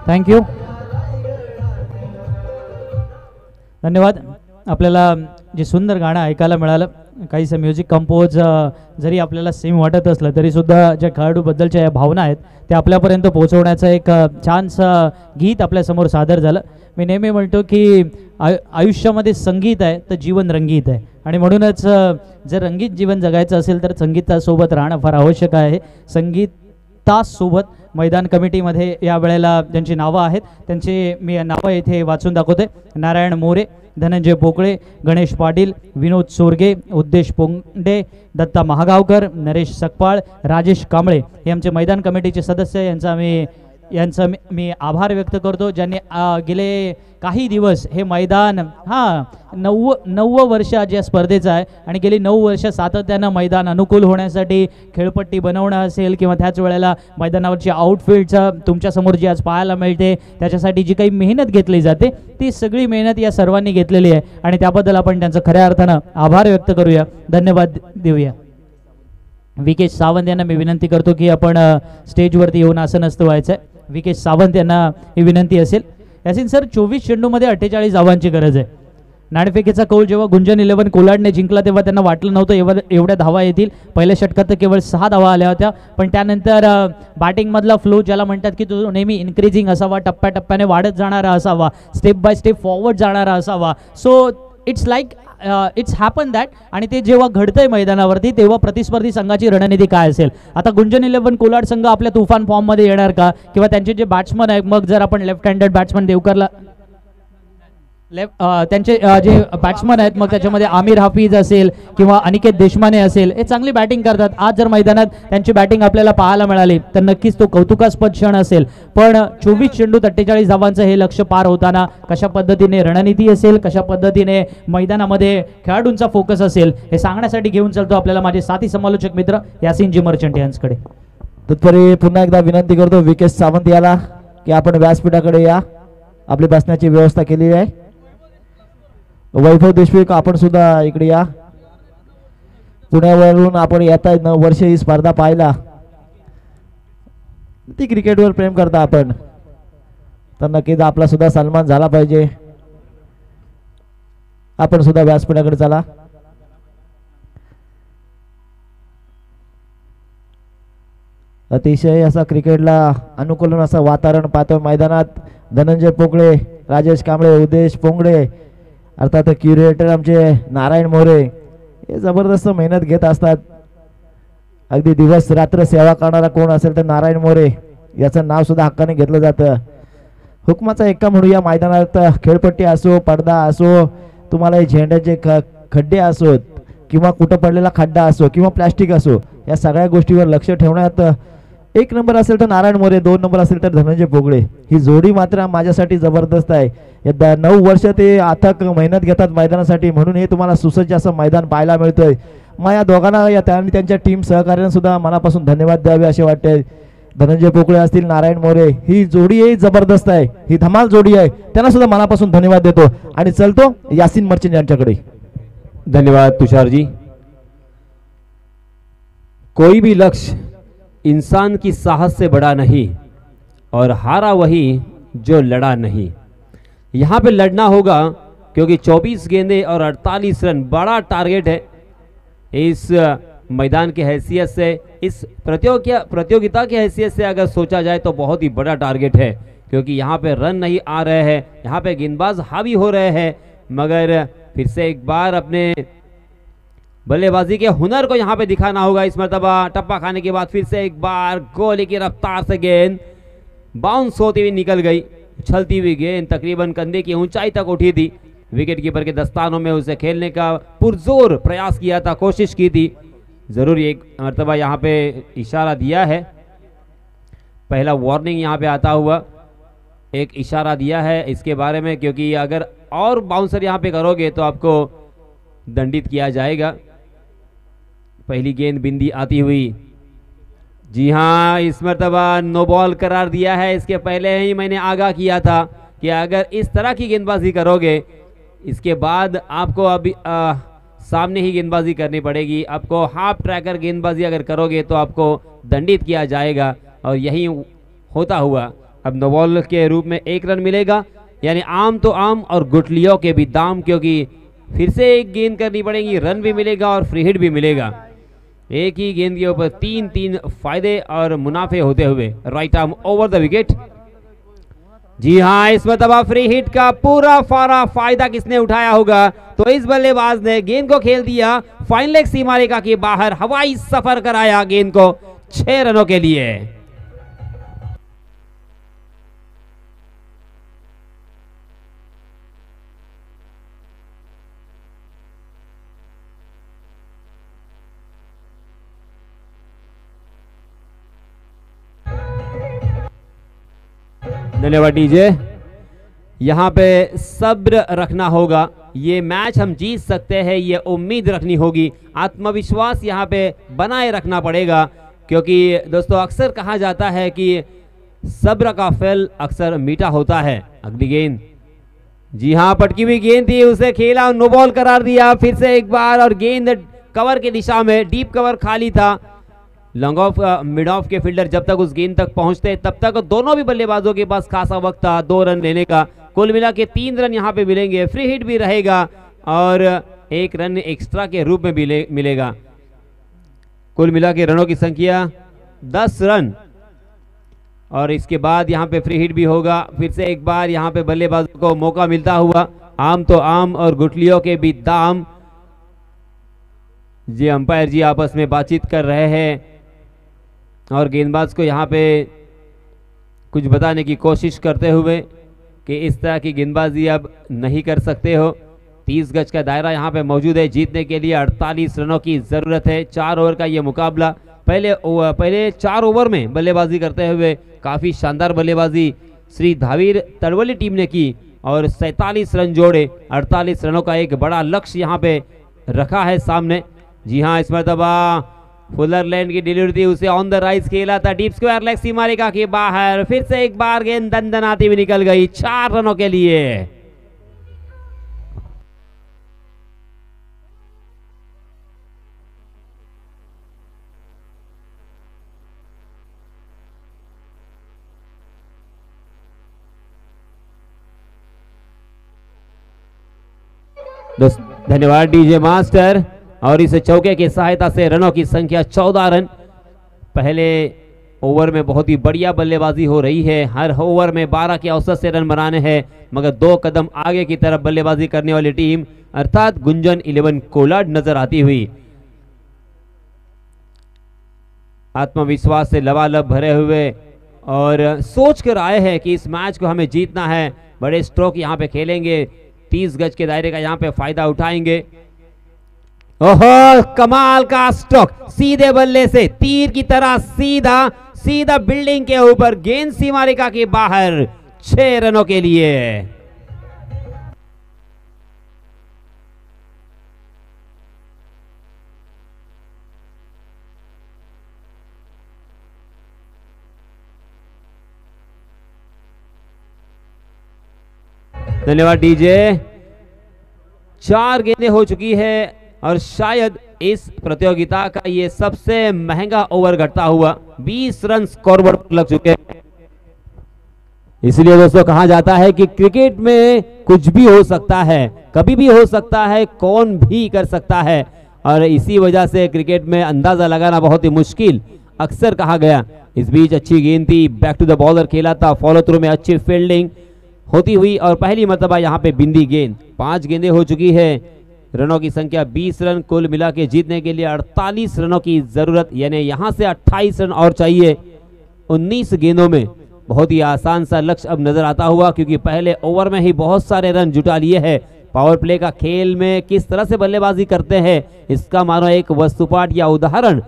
थँक्यू, धन्यवाद. आपल्याला जे सुंदर गाणं ऐकायला मिळालं, काहीसं म्युझिक कंपोज जरी आपल्याला सेम वाटत असलं तरी सुद्धा ज्या खेळाडूबद्दलच्या या भावना आहेत त्या आपल्यापर्यंत पोहोचवण्याचं एक छानसं गीत आपल्यासमोर सादर झालं. मी नेहमी म्हणतो की आयुष्यामध्ये संगीत आहे तर जीवन रंगीत आहे, आणि म्हणूनच जर रंगीत जीवन जगायचं असेल तर संगीतासोबत राहणं फार आवश्यक आहे. संगीतासोबत मैदान कमिटीमध्ये या वेळेला ज्यांची नावं आहेत त्यांची मी नावं इथे वाचून दाखवते. नारायण मोरे, धनंजय पोकळे, गणेश पाटील, विनोद सोरगे, उद्देश पोंगडे, दत्ता महागावकर, नरेश सकपाळ, राजेश कांबळे हे आमचे मैदान कमिटीचे सदस्य. यांचा मी आभार व्यक्त करतो, ज्यांनी गेले काही दिवस हे मैदान 9 वर्ष या स्पर्धेचं आहे आणि गेली 9 वर्ष सातत्यानं मैदान अनुकूल होण्यासाठी खेळपट्टी बनवणं असेल किंवा त्याच वेळेला मैदानावरची आउटफील्डचं तुमच्यासमोर जी आज पाहायला मिळते त्याच्यासाठी जी काही मेहनत घेतली जाते ती सगळी मेहनत या सर्वांनी घेतलेली आहे आणि त्याबद्दल आपण त्यांचं खऱ्या अर्थानं आभार व्यक्त करूया, धन्यवाद देऊया. विकेश सावंत यांना मी विनंती करतो की आपण स्टेजवरती येऊन आसनस्थ व्हायचं आहे. विकेश सावंत यांना ही विनंती असेल. यासिन सर, 24 चेंडूमध्ये 48 धावांची गरज आहे. नाणेफेकीचा कौल जेव्हा गुंजन 11 कोलाडने जिंकला तेव्हा त्यांना वाटलं नव्हतं एवढ्या धावा येतील. पहिल्या षटकात तर केवळ 6 धावा आल्या होत्या, पण त्यानंतर बॅटिंगमधला फ्लो ज्याला म्हणतात की तो नेहमी इन्क्रीजिंग असावा, टप्प्याटप्प्याने वाढत जाणारा असावा, स्टेप बाय स्टेप फॉरवर्ड जाणारा असावा. So it's like it's happen that. आणि ते जेव्हा घडतंय मैदानावरती तेव्हा प्रतिस्पर्धी संघाची रणनीती काय असेल. आता गुंजन 11 कोलाड संघ आपल्या तुफान फॉर्ममध्ये येणार का, किंवा त्यांचे जे बॅट्समन आहेत, मग जर आपण लेफ्ट हँडेड बॅट्समन देवकरला त्यांचे जे बॅट्समन आहेत मग त्याच्यामध्ये आमिर हाफिज असेल किंवा अनिकेत देशमाने असेल, हे चांगली बॅटिंग करतात. आज जर मैदानात त्यांची बॅटिंग आपल्याला पाहायला मिळाली तर नक्कीच तो कौतुकास्पद क्षण असेल. पण 24 चेंडूत 48 धावांचं हे लक्ष्य पार होताना कशा पद्धतीने रणनीती असेल, कशा पद्धतीने मैदानामध्ये खेळाडूंचा फोकस असेल, हे सांगण्यासाठी घेऊन चालतो आपल्याला माझे साथी समालोचक मित्र यासिनजी मर्चंट यांच्याकडे. तत्परी पुन्हा एकदा विनंती करतो विकेश सावंत याला की आपण व्यासपीठाकडे या, आपली बसण्याची व्यवस्था केलेली आहे. वैभव देशमुख आपण सुद्धा इकडे या. पुण्यावरून आपण येता 9 वर्ष ही स्पर्धा पाहिला, ती क्रिकेटवर प्रेम करता आपण, तर नक्कीच आपला सुद्धा सन्मान झाला पाहिजे. आपण सुद्धा व्यासपीठाकडे चला. अतिशय असा क्रिकेटला अनुकूलन असं वातावरण पाहतो मैदानात. धनंजय पोकळे, राजेश कांबळे, उद्देश पोंगडे, अर्थात क्युरेटर आमचे नारायण मोरे हे जबरदस्त मेहनत घेत असतात. अगदी दिवस रात्र सेवा करणारा कोण असेल तर नारायण मोरे याचं नाव सुद्धा हक्काने घेतलं जातं. हुकमाचा एक्का म्हणून या मैदानात खेळपट्टी असो, पडदा असो, तुम्हाला हे झेंड्याचे खड्डे असोत किंवा कुठं पडलेला खड्डा असो किंवा प्लास्टिक असो, या सगळ्या गोष्टीवर लक्ष ठेवण्यात 1 नंबर असेल तर नारायण मोरे, 2 नंबर असेल तर धनंजय पोगळे. ही जोडी मात्र माझ्यासाठी जबरदस्त आहे. या 9 वर्ष ते अथक मेहनत घेतात मैदानासाठी, म्हणून हे तुम्हाला सुसज्ज असं मैदान पाहायला मिळतंय. मग या दोघांना या त्यांच्या टीम सहकार्याने सुद्धा मनापासून धन्यवाद द्यावे असे वाटते. धनंजय पोकळे असतील, नारायण मोरे, ही जोडी ही जबरदस्त आहे, ही धमाल जोडी आहे, त्यांना सुद्धा मनापासून धन्यवाद देतो. आणि चलतो यासीन मर्चंट यांच्याकडे. धन्यवाद तुषार जी. कोई भी लक्ष्य इंसान की साहस से बड़ा नहीं और हारा वही जो लड़ा नहीं. यहाँ पे लड़ना होगा क्योंकि 24 गेंदें और 48 रन बड़ा टारगेट है इस मैदान की हैसियत से, इस प्रतियोगिता की हैसियत से अगर सोचा जाए तो बहुत ही बड़ा टारगेट है, क्योंकि यहाँ पे रन नहीं आ रहे हैं, यहाँ पे गेंदबाज हावी हो रहे हैं. मगर फिर से एक बार अपने बल्लेबाजी के हुनर को यहाँ पे दिखाना होगा. इस मरतबा टप्पा खाने के बाद फिर से एक बार गोली की रफ्तार से गेंद बाउंस होती हुई निकल गई. उछलती हुई गेंद तकरीबन कंधे की ऊंचाई तक उठी थी. विकेट कीपर के दस्तानों में उसे खेलने का पुरजोर प्रयास किया था, कोशिश की थी. जरूर एक मरतबा यहाँ पे इशारा दिया है, पहला वार्निंग यहाँ पे आता हुआ एक इशारा दिया है इसके बारे में, क्योंकि अगर और बाउंसर यहाँ पे करोगे तो आपको दंडित किया जाएगा. पहली गेंद बिंदी आती हुई, जी हाँ, इस मरतबा नो बॉल करार दिया है. इसके पहले ही मैंने आगाह किया था कि अगर इस तरह की गेंदबाजी करोगे इसके बाद आपको अभी सामने ही गेंदबाजी करनी पड़ेगी. आपको हाफ ट्रैकर गेंदबाजी अगर करोगे तो आपको दंडित किया जाएगा. और यही होता हुआ अब नो बॉल के रूप में 1 रन मिलेगा, यानी आम तो आम और गुटलियों के भी दाम, क्योंकि फिर से एक गेंद करनी पड़ेगी, रन भी मिलेगा और फ्री हिट भी मिलेगा. एक ही गेंद के ऊपर 3-3 फायदे और मुनाफे होते हुए right arm over the wicket. जी हाँ, इस मरतबा फ्री हिट का पूरा फारा फायदा किसने उठाया होगा? तो इस बल्लेबाज ने गेंद को खेल दिया फाइन लेग सीमा रेखा के बाहर, हवाई सफर कराया गेंद को 6 रनों के लिए. धन्यवाद डीजे. यहाँ पे सब्र रखना होगा, ये मैच हम जीत सकते हैं, ये उम्मीद रखनी होगी, आत्मविश्वास यहाँ पे बनाए रखना पड़ेगा. क्योंकि दोस्तों अक्सर कहा जाता है कि सब्र का फल अक्सर मीठा होता है. अगली गेंद, जी हाँ, पटकी हुई गेंद थी, उसे खेला, नो बॉल करार दिया फिर से एक बार, और गेंद कवर की दिशा में, डीप कवर खाली था. Long off mid of K fielder जब तक उस गेंद तक पहुंचते तब तक दोनों भी बल्लेबाजों के पास खासा वक्त था 2 रन लेने का. कुल मिला के 3 रन यहाँ पे मिलेंगे, फ्री हिट भी रहेगा और 1 रन एक्स्ट्रा के रूप में भी मिलेगा. कुल मिला के रनों की संख्या 10 रन, और इसके बाद यहाँ पे फ्री हिट भी होगा. फिर से एक बार यहाँ पे बल्लेबाजों को मौका मिलता हुआ, आम तो आम और गुटलियों के भी दाम. जी अंपायर जी आपस में बातचीत कर रहे हैं और गेंदबाज को यहाँ पे कुछ बताने की कोशिश करते हुए कि इस तरह की गेंदबाजी अब नहीं कर सकते हो. 30 गज का दायरा यहाँ पे मौजूद है, जीतने के लिए 48 रनों की जरूरत है. 4 ओवर का ये मुकाबला, पहले 4 ओवर में बल्लेबाजी करते हुए काफी शानदार बल्लेबाजी श्री धावीर तड़वली टीम ने की और 47 रन जोड़े. 48 रनों का एक बड़ा लक्ष्य यहाँ पे रखा है सामने. जी हाँ, इस मरतबा फुलर लैंड की डिलीवरी थी, उसे ऑन द राइज खेला था, डीप स्क्वायर लेग सीमा रेखा के बाहर. फिर से एक बार गेंद दंदनाती हुई निकल गई 4 रनों के लिए. धन्यवाद डीजे मास्टर. और इस चौके की सहायता से रनों की संख्या 14 रन. पहले ओवर में बहुत ही बढ़िया बल्लेबाजी हो रही है, हर ओवर में 12 के औसत से रन बनाने हैं, मगर 2 कदम आगे की तरफ बल्लेबाजी करने वाली टीम अर्थात गुंजन 11 कोलाड नजर आती हुई. आत्मविश्वास से लबालब भरे हुए और सोच कर आए हैं कि इस मैच को हमें जीतना है। बड़े स्ट्रोक यहाँ पे खेलेंगे, 30 गज के दायरे का यहाँ पे फायदा उठाएंगे। ओहो, कमाल का स्ट्रोक, सीधे बल्ले से तीर की तरह सीधा सीधा बिल्डिंग के ऊपर, गेंद सीमा रेखा के बाहर, 6 रनों के लिए। धन्यवाद डीजे। 4 गेंदें हो चुकी है और शायद इस प्रतियोगिता का ये सबसे महंगा ओवर घटता हुआ। 20 रन स्कोरबोर्ड पर लग चुके हैं। इसलिए दोस्तों कहा जाता है कि क्रिकेट में कुछ भी हो सकता है, कभी भी हो सकता है, कौन भी कर सकता है, और इसी वजह से क्रिकेट में अंदाजा लगाना बहुत ही मुश्किल अक्सर कहा गया। इस बीच अच्छी गेंद थी, बैक टू द बॉलर खेला था, फॉलो थ्रू में अच्छी फील्डिंग होती हुई और पहली मर्तबा यहाँ पे बिंदी गेंद। 5 गेंदें हो चुकी है, रनों की संख्या 20 रन, कुल मिला के जीतने के लिए 48 रनों की जरूरत, यानी यहाँ से 28 रन और चाहिए 19 गेंदों में। बहुत ही आसान सा लक्ष्य अब नजर आता हुआ, क्योंकि पहले ओवर में ही बहुत सारे रन जुटा लिए हैं। पावर प्ले का खेल में किस तरह से बल्लेबाजी करते हैं, इसका मानो एक वस्तुपाठ या उदाहरण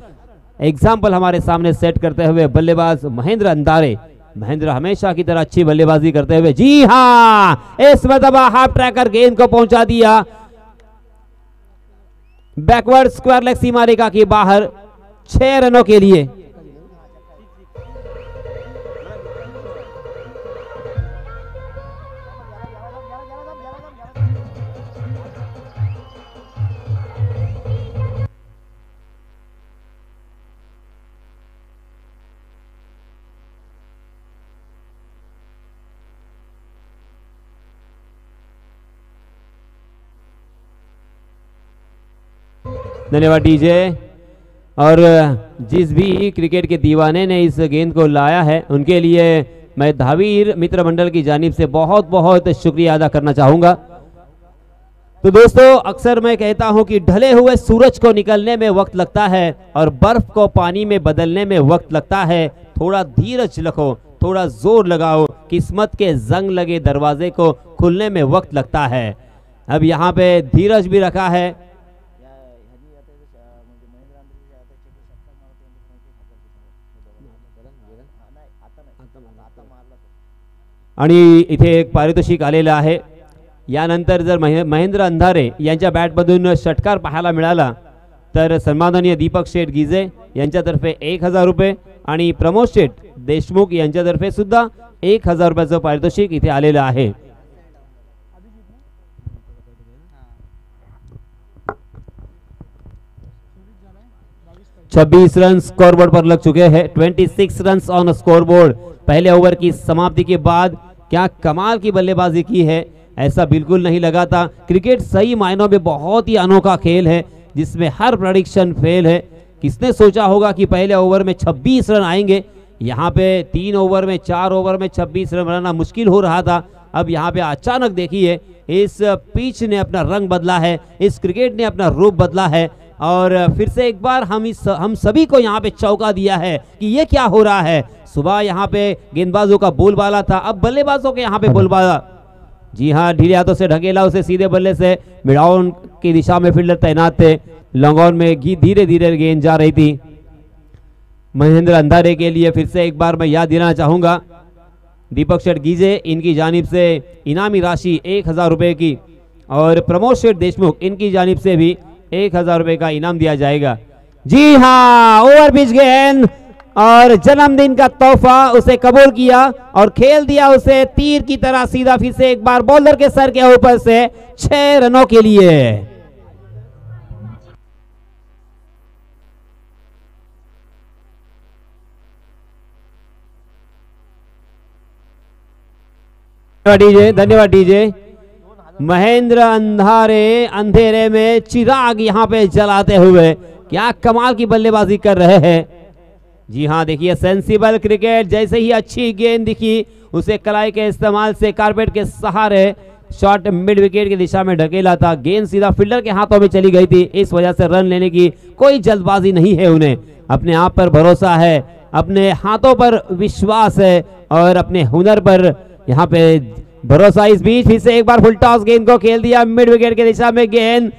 एग्जाम्पल हमारे सामने सेट करते हुए बल्लेबाज महेंद्र अंधारे। महेंद्र हमेशा की तरह अच्छी बल्लेबाजी करते हुए, जी हाँ, इस मर्तबा हाफ ट्रैकर गेंद को पहुंचा दिया बैकवर्ड स्क्वायर लेग सीमा रेखा के बाहर, 6 रनों के लिए। धन्यवाद डीजे। और जिस भी क्रिकेट के दीवाने ने इस गेंद को लाया है, उनके लिए मैं धावीर मित्र मंडल की जानिब से बहुत बहुत शुक्रिया अदा करना चाहूंगा। तो दोस्तों, अक्सर मैं कहता हूं कि ढले हुए सूरज को निकलने में वक्त लगता है और बर्फ को पानी में बदलने में वक्त लगता है। थोड़ा धीरज रखो, थोड़ा जोर लगाओ, किस्मत के जंग लगे दरवाजे को खुलने में वक्त लगता है। अब यहाँ पे धीरज भी रखा है। आणि इथे एक पारितोषिक आलेलं आहे। यानंतर जर महेंद्र अंधारे यांच्या बॅटमधून षटकार पाहायला मिळाला तर सन्माननीय दीपक शेठ गिजे यांच्यातर्फे 1000 रुपये आणि प्रमोद शेठ देशमुख यांच्यातर्फे सुद्धा 1000 रुपयाचं पारितोषिक इथे आलेलं आहे। छब्बीस रन स्कोरबोर्ड पर लग चुके हैं। 26 रन ऑन स्कोरबोर्ड। पहले ओवर की समाप्ति के बाद क्या कमाल की बल्लेबाजी की है, ऐसा बिल्कुल नहीं लगा था। क्रिकेट सही मायनों में बहुत ही अनोखा खेल है जिसमें हर प्रेडिक्शन फेल है। किसने सोचा होगा कि पहले ओवर में 26 रन आएंगे। यहाँ पे 3 ओवर में 4 ओवर में 26 रन बनाना मुश्किल हो रहा था। अब यहाँ पे अचानक देखिए इस पिच ने अपना रंग बदला है, इस क्रिकेट ने अपना रूप बदला है और फिर से एक बार हम सभी को यहाँ पे चौंका दिया है कि ये क्या हो रहा है। सुबह यहाँ पे गेंदबाजों का बोलबाला था, अब बल्लेबाजों के यहाँ पे बोलबाला। जी हाँ, ढीले हाथों से ढकेला उसे सीधे बल्ले से मिड ऑन की दिशा में फील्डर तैनात थे। लॉन्ग ऑन में धीरे धीरे गेंद जा रही थी। महेंद्र अंधारे के लिए फिर से एक बार मैं याद दिलाना चाहूंगा, दीपक शेठ गीजे इनकी जानिब से इनामी राशि 1000 रुपए की और प्रमोद शेठ देशमुख इनकी जानिब से भी 1000 रुपए का इनाम दिया जाएगा। जी हाँ, ओवर पिच गेंद और जन्मदिन का तोहफा उसे कबूल किया और खेल दिया उसे तीर की तरह सीधा फिर से एक बार बॉलर के सर के ऊपर से 6 रनों के लिए। धन्यवाद डीजे। महेंद्र अंधारे अंधेरे में चिराग यहां पे जलाते हुए क्या कमाल की बल्लेबाजी कर रहे हैं। जी हाँ, देखिए सेंसिबल क्रिकेट। जैसे ही अच्छी गेंद दिखी उसे कलाई के इस्तेमाल से कारपेट के सहारे शॉट मिड विकेट की दिशा में ढकेला था। गेंद सीधा फील्डर के हाथों में चली गई थी, इस वजह से रन लेने की कोई जल्दबाजी नहीं है उन्हें। अपने आप पर भरोसा है, अपने हाथों पर विश्वास है और अपने हुनर पर यहाँ पे भरोसा। इस बीच फिर से एक बार फुल टॉस गेंद को खेल दिया मिड विकेट की दिशा में, गेंद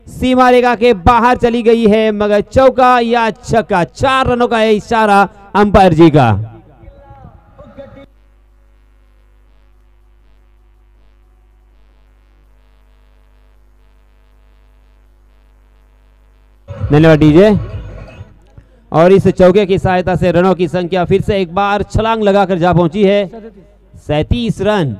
सीमा रेखा के बाहर चली गई है, मगर चौका या छक्का, 4 रनों का है इशारा अंपायर जी का। धन्यवाद डीजे। और इस चौके की सहायता से रनों की संख्या फिर से एक बार छलांग लगाकर जा पहुंची है 37 रन।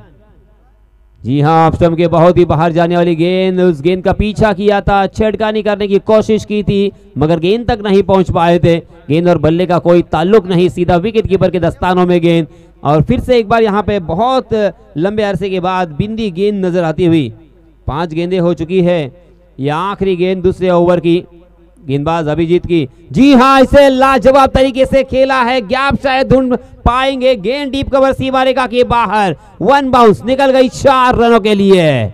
जी हां, ऑफ स्टंप के बहुत ही बाहर जाने वाली गेंद, उस गेंद का पीछा किया था, छेड़खानी करने की कोशिश की थी मगर गेंद तक नहीं पहुंच पाए थे। गेंद और बल्ले का कोई ताल्लुक नहीं, सीधा विकेट कीपर के दस्तानों में गेंद। और फिर से एक बार यहां पे बहुत लंबे अरसे के बाद बिंदी गेंद नजर आती हुई। 5 गेंदें हो चुकी है, यह आखिरी गेंद दूसरे ओवर की, गेंदबाज अभिजीत की। जी हां, इसे लाजवाब तरीके से खेला है, गैप शायद ढूंढ पाएंगे, गेंद डीप कवर सीमा रेखा के बाहर, 1 बाउंस निकल गई 4 रनों के लिए।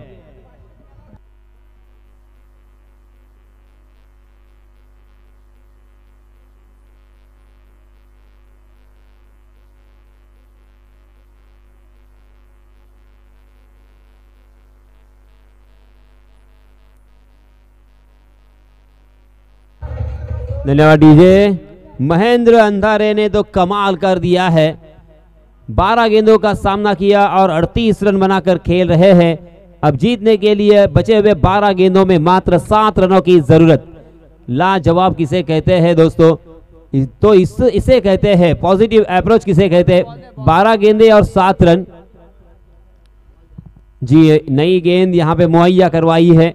धन्यवाद डीजे। महेंद्र अंधारे ने तो कमाल कर दिया है, 12 गेंदों का सामना किया और 38 रन बनाकर खेल रहे हैं। अब जीतने के लिए बचे हुए 12 गेंदों में मात्र 7 रनों की जरूरत। लाजवाब किसे कहते हैं दोस्तों? तो इसे कहते हैं पॉजिटिव अप्रोच, किसे कहते हैं? 12 गेंदें और 7 रन। जी, नई गेंद यहाँ पे मुहैया करवाई है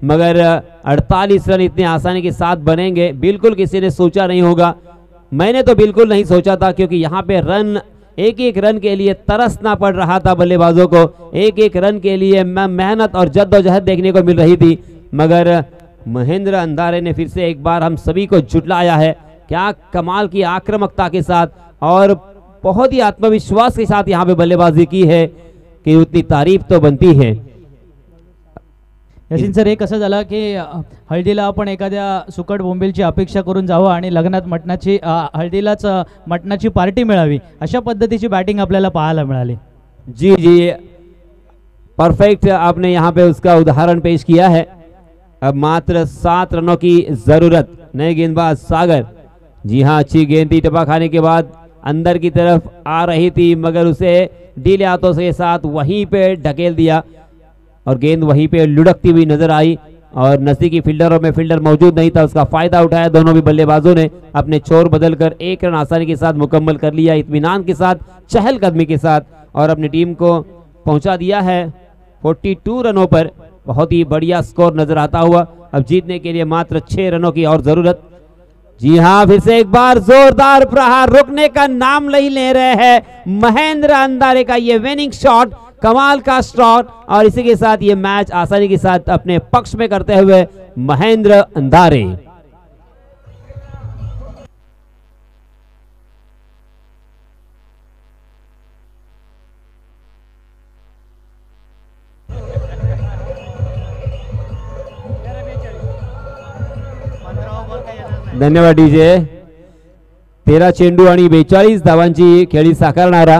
मगर 48 रन इतने आसानी के साथ बनेंगे, बिल्कुल किसी ने सोचा नहीं होगा। मैंने तो बिल्कुल नहीं सोचा था, क्योंकि यहाँ पे रन, एक एक रन के लिए तरसना पड़ रहा था बल्लेबाजों को, एक एक रन के लिए मेहनत और जद्दोजहद देखने को मिल रही थी। मगर महेंद्र अंधारे ने फिर से एक बार हम सभी को जुटलाया है। क्या कमाल की आक्रामकता के साथ और बहुत ही आत्मविश्वास के साथ यहाँ पे बल्लेबाजी की है कि उतनी तारीफ तो बनती है। यशीन सर, हे कसं झालं की हळदीला आपण एखाद्या सुकट बोंबीलची अपेक्षा करून जावं आणि लग्नात मटणाची हळदीलाच मटणाची पार्टी मिळावी, अशा पद्धतीची बॅटिंग आपल्याला पाहायला मिळाली। जी जी, परफेक्ट आपने यहाँ पे उसका उदाहरण पेश किया है। अब मात्र 7 रनों की जरूरत। नए गेंदबाज सागर, जी हाँ, अच्छी गेंद थी, टपा खाने के बाद अंदर की तरफ आ रही थी मगर उसे ढीले हाथों के साथ वहीं पे ढकेल दिया और गेंद वहीं पे लुढ़कती हुई नजर आई और नजदीकी फील्डरों में फील्डर मौजूद नहीं था, उसका फायदा उठाया दोनों भी बल्लेबाजों ने। अपने छोर बदलकर 1 रन आसानी के साथ मुकम्मल कर लिया, इत्मीनान के साथ, चहलकदमी के साथ, और अपनी टीम को पहुंचा दिया है 42 रनों पर। बहुत ही बढ़िया स्कोर नजर आता हुआ। अब जीतने के लिए मात्र 6 रनों की और जरूरत। जी हाँ, फिर से एक बार जोरदार प्रहार, रुकने का नाम नहीं ले रहे हैं महेंद्र अंधारे का ये विनिंग शॉट, कमाल का शॉट, और इसी के साथ ये मैच आसानी के साथ अपने पक्ष में करते हुए महेंद्र अंधारे। धन्यवाद डीजे। 13 चेंडू आणि 42 धावांची खेळी साकारणारा